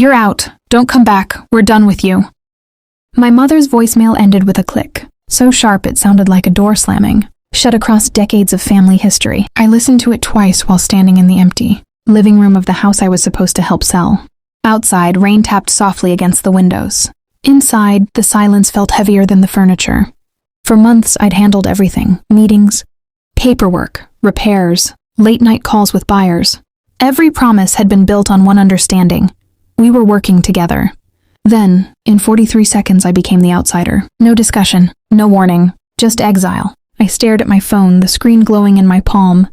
"You're out. Don't come back. We're done with you." My mother's voicemail ended with a click, so sharp it sounded like a door slamming, shut across decades of family history. I listened to it twice while standing in the empty living room of the house I was supposed to help sell. Outside, rain tapped softly against the windows. Inside, the silence felt heavier than the furniture. For months, I'd handled everything: meetings, paperwork, repairs, late-night calls with buyers. Every promise had been built on one understanding: we were working together. Then, in 43 seconds, I became the outsider. No discussion, no warning, just exile. I stared at my phone, the screen glowing in my palm,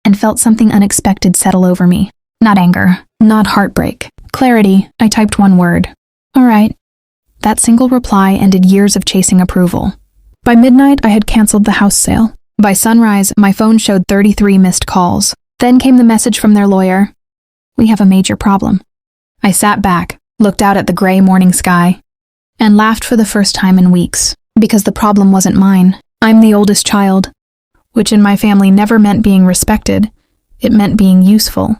and felt something unexpected settle over me. Not anger, not heartbreak. Clarity. I typed one word. "All right." That single reply ended years of chasing approval. By midnight, I had canceled the house sale. By sunrise, my phone showed 33 missed calls. Then came the message from their lawyer: "We have a major problem." I sat back, looked out at the gray morning sky, and laughed for the first time in weeks, because the problem wasn't mine. I'm the oldest child, which in my family never meant being respected. It meant being useful.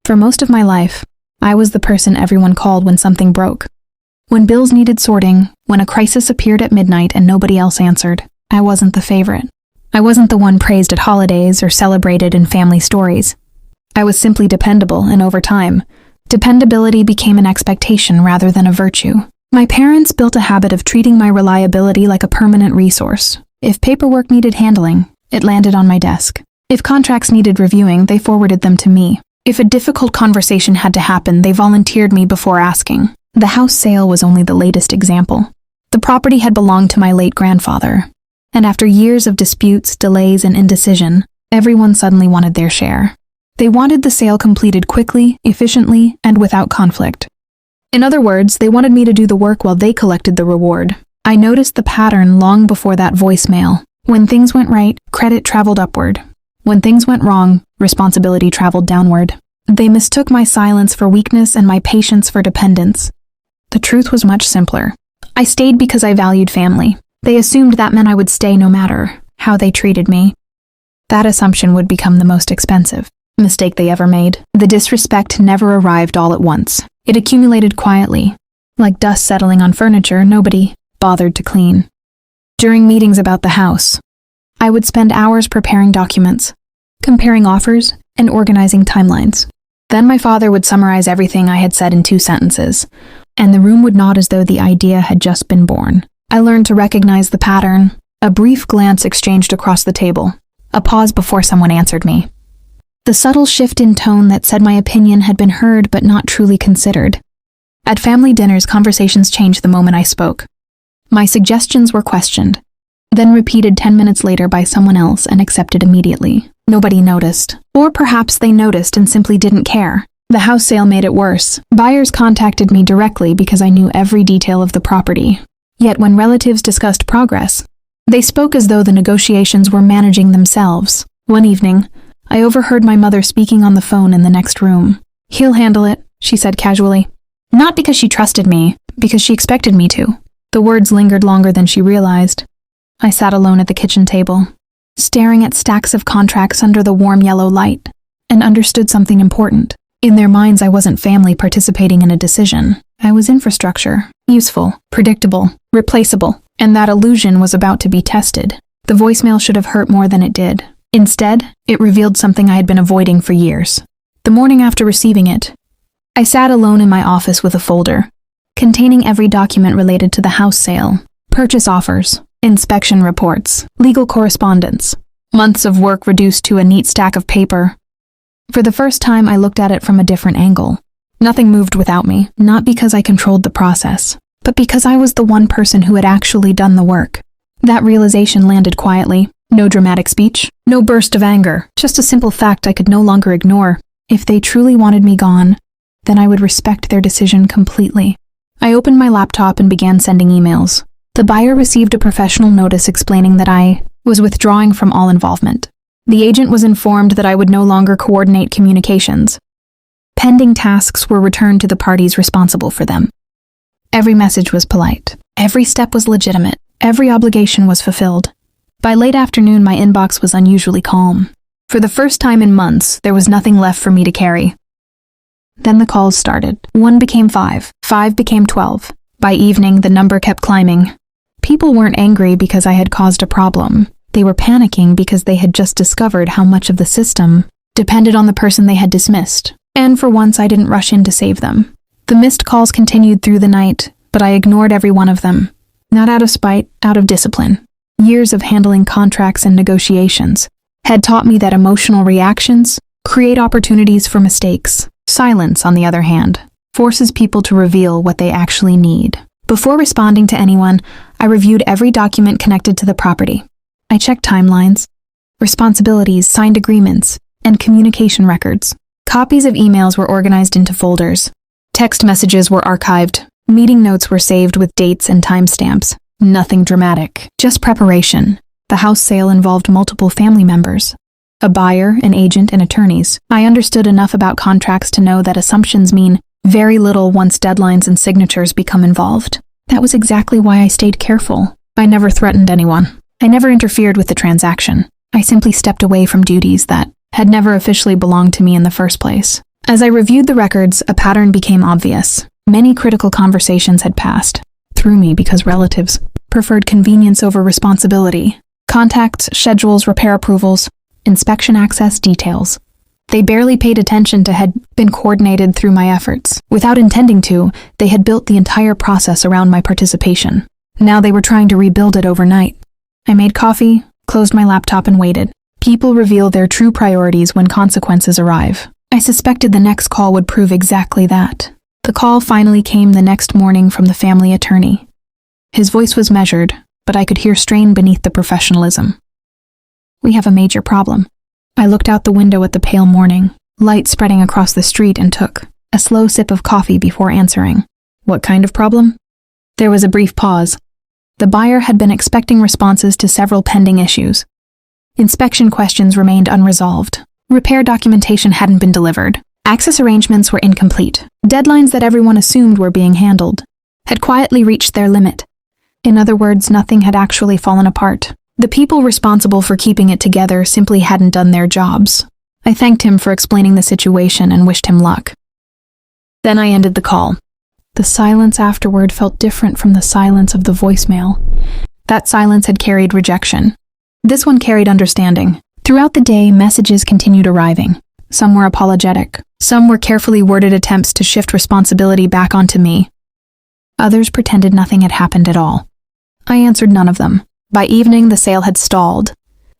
For most of my life, I was the person everyone called when something broke. When bills needed sorting, when a crisis appeared at midnight and nobody else answered, I wasn't the favorite. I wasn't the one praised at holidays or celebrated in family stories. I was simply dependable, and over time, dependability became an expectation rather than a virtue. My parents built a habit of treating my reliability like a permanent resource. If paperwork needed handling, it landed on my desk. If contracts needed reviewing, they forwarded them to me. If a difficult conversation had to happen, they volunteered me before asking. The house sale was only the latest example. The property had belonged to my late grandfather, and after years of disputes, delays, and indecision, everyone suddenly wanted their share. They wanted the sale completed quickly, efficiently, and without conflict. In other words, they wanted me to do the work while they collected the reward. I noticed the pattern long before that voicemail. When things went right, credit traveled upward. When things went wrong, responsibility traveled downward. They mistook my silence for weakness and my patience for dependence. The truth was much simpler. I stayed because I valued family. They assumed that meant I would stay no matter how they treated me. That assumption would become the most expensive mistake they ever made. The disrespect never arrived all at once. It accumulated quietly. Like dust settling on furniture, nobody bothered to clean. During meetings about the house, I would spend hours preparing documents, comparing offers, and organizing timelines. Then my father would summarize everything I had said in 2 sentences, and the room would nod as though the idea had just been born. I learned to recognize the pattern: a brief glance exchanged across the table, a pause before someone answered me. The subtle shift in tone that said my opinion had been heard but not truly considered. At family dinners, conversations changed the moment I spoke. My suggestions were questioned, then repeated 10 minutes later by someone else and accepted immediately. Nobody noticed. Or perhaps they noticed and simply didn't care. The house sale made it worse. Buyers contacted me directly because I knew every detail of the property. Yet when relatives discussed progress, they spoke as though the negotiations were managing themselves. One evening, I overheard my mother speaking on the phone in the next room. "He'll handle it," she said casually. Not because she trusted me, because she expected me to. The words lingered longer than she realized. I sat alone at the kitchen table, staring at stacks of contracts under the warm yellow light, and understood something important. In their minds, I wasn't family participating in a decision. I was infrastructure, useful, predictable, replaceable, and that illusion was about to be tested. The voicemail should have hurt more than it did. Instead, it revealed something I had been avoiding for years. The morning after receiving it, I sat alone in my office with a folder containing every document related to the house sale: purchase offers, inspection reports, legal correspondence, months of work reduced to a neat stack of paper. For the first time, I looked at it from a different angle. Nothing moved without me, not because I controlled the process, but because I was the one person who had actually done the work. That realization landed quietly. No dramatic speech, no burst of anger, just a simple fact I could no longer ignore. If they truly wanted me gone, then I would respect their decision completely. I opened my laptop and began sending emails. The buyer received a professional notice explaining that I was withdrawing from all involvement. The agent was informed that I would no longer coordinate communications. Pending tasks were returned to the parties responsible for them. Every message was polite. Every step was legitimate. Every obligation was fulfilled. By late afternoon, my inbox was unusually calm. For the first time in months, there was nothing left for me to carry. Then the calls started. 1 became 5. 5 became 12. By evening, the number kept climbing. People weren't angry because I had caused a problem. They were panicking because they had just discovered how much of the system depended on the person they had dismissed. And for once, I didn't rush in to save them. The missed calls continued through the night, but I ignored every one of them. Not out of spite, out of discipline. Years of handling contracts and negotiations had taught me that emotional reactions create opportunities for mistakes. Silence, on the other hand, forces people to reveal what they actually need. Before responding to anyone, I reviewed every document connected to the property. I checked timelines, responsibilities, signed agreements, and communication records. Copies of emails were organized into folders. Text messages were archived. Meeting notes were saved with dates and timestamps. Nothing dramatic, just preparation. The house sale involved multiple family members. A buyer, an agent, and attorneys. I understood enough about contracts to know that assumptions mean very little once deadlines and signatures become involved. That was exactly why I stayed careful. I never threatened anyone. I never interfered with the transaction. I simply stepped away from duties that had never officially belonged to me in the first place. As I reviewed the records, a pattern became obvious. Many critical conversations had passed through me because relatives preferred convenience over responsibility. Contacts, schedules, repair approvals, inspection access, details. They barely paid attention to had been coordinated through my efforts. Without intending to, they had built the entire process around my participation. Now they were trying to rebuild it overnight. I made coffee, closed my laptop, and waited. People reveal their true priorities when consequences arrive. I suspected the next call would prove exactly that. The call finally came the next morning from the family attorney. His voice was measured, but I could hear strain beneath the professionalism. "We have a major problem." I looked out the window at the pale morning, light spreading across the street, and took a slow sip of coffee before answering. "What kind of problem?" There was a brief pause. The buyer had been expecting responses to several pending issues. Inspection questions remained unresolved. Repair documentation hadn't been delivered. Access arrangements were incomplete. Deadlines that everyone assumed were being handled had quietly reached their limit. In other words, nothing had actually fallen apart. The people responsible for keeping it together simply hadn't done their jobs. I thanked him for explaining the situation and wished him luck. Then I ended the call. The silence afterward felt different from the silence of the voicemail. That silence had carried rejection. This one carried understanding. Throughout the day, messages continued arriving. Some were apologetic. Some were carefully worded attempts to shift responsibility back onto me. Others pretended nothing had happened at all. I answered none of them. By evening, the sale had stalled.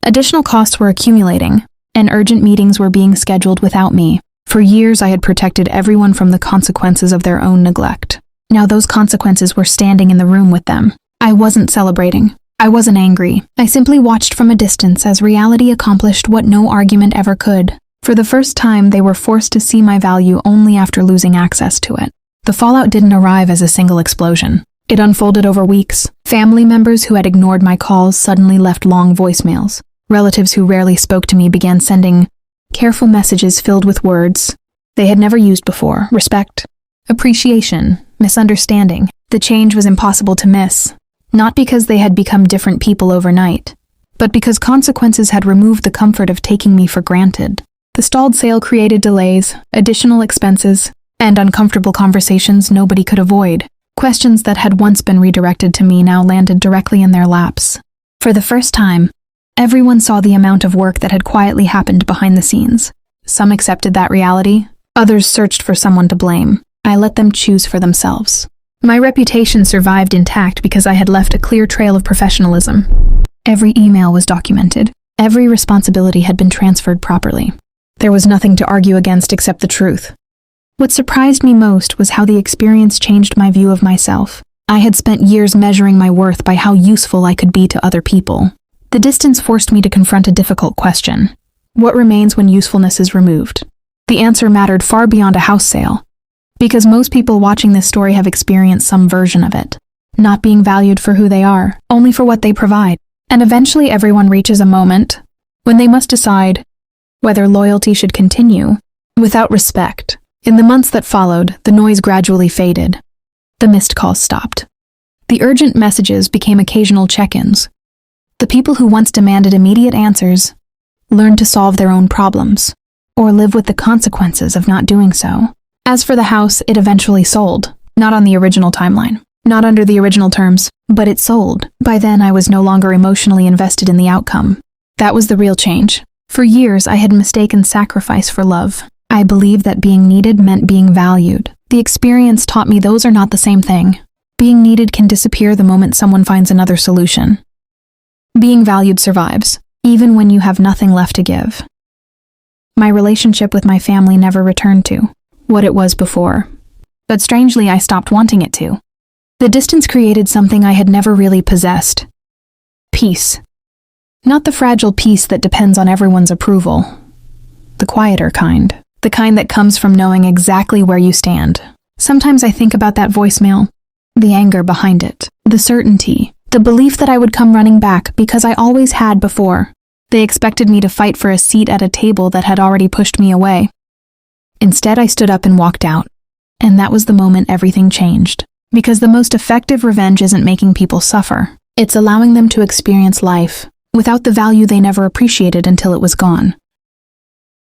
Additional costs were accumulating, and urgent meetings were being scheduled without me. For years, I had protected everyone from the consequences of their own neglect. Now those consequences were standing in the room with them. I wasn't celebrating. I wasn't angry. I simply watched from a distance as reality accomplished what no argument ever could. For the first time, they were forced to see my value only after losing access to it. The fallout didn't arrive as a single explosion. It unfolded over weeks. Family members who had ignored my calls suddenly left long voicemails. Relatives who rarely spoke to me began sending careful messages filled with words they had never used before: respect, appreciation, misunderstanding. The change was impossible to miss, not because they had become different people overnight, but because consequences had removed the comfort of taking me for granted. The stalled sale created delays, additional expenses, and uncomfortable conversations nobody could avoid. Questions that had once been redirected to me now landed directly in their laps. For the first time, everyone saw the amount of work that had quietly happened behind the scenes. Some accepted that reality, others searched for someone to blame. I let them choose for themselves. My reputation survived intact because I had left a clear trail of professionalism. Every email was documented. Every responsibility had been transferred properly. There was nothing to argue against except the truth. What surprised me most was how the experience changed my view of myself. I had spent years measuring my worth by how useful I could be to other people. The distance forced me to confront a difficult question. What remains when usefulness is removed? The answer mattered far beyond a house sale, because most people watching this story have experienced some version of it. Not being valued for who they are, only for what they provide. And eventually everyone reaches a moment when they must decide whether loyalty should continue without respect. In the months that followed, the noise gradually faded. The missed calls stopped. The urgent messages became occasional check-ins. The people who once demanded immediate answers learned to solve their own problems, or live with the consequences of not doing so. As for the house, it eventually sold. Not on the original timeline. Not under the original terms, but it sold. By then, I was no longer emotionally invested in the outcome. That was the real change. For years, I had mistaken sacrifice for love. I believed that being needed meant being valued. The experience taught me those are not the same thing. Being needed can disappear the moment someone finds another solution. Being valued survives, even when you have nothing left to give. My relationship with my family never returned to what it was before. But strangely, I stopped wanting it to. The distance created something I had never really possessed. Peace. Not the fragile peace that depends on everyone's approval. The quieter kind. The kind that comes from knowing exactly where you stand. Sometimes I think about that voicemail. The anger behind it. The certainty. The belief that I would come running back because I always had before. They expected me to fight for a seat at a table that had already pushed me away. Instead, I stood up and walked out. And that was the moment everything changed. Because the most effective revenge isn't making people suffer. It's allowing them to experience life without the value they never appreciated until it was gone.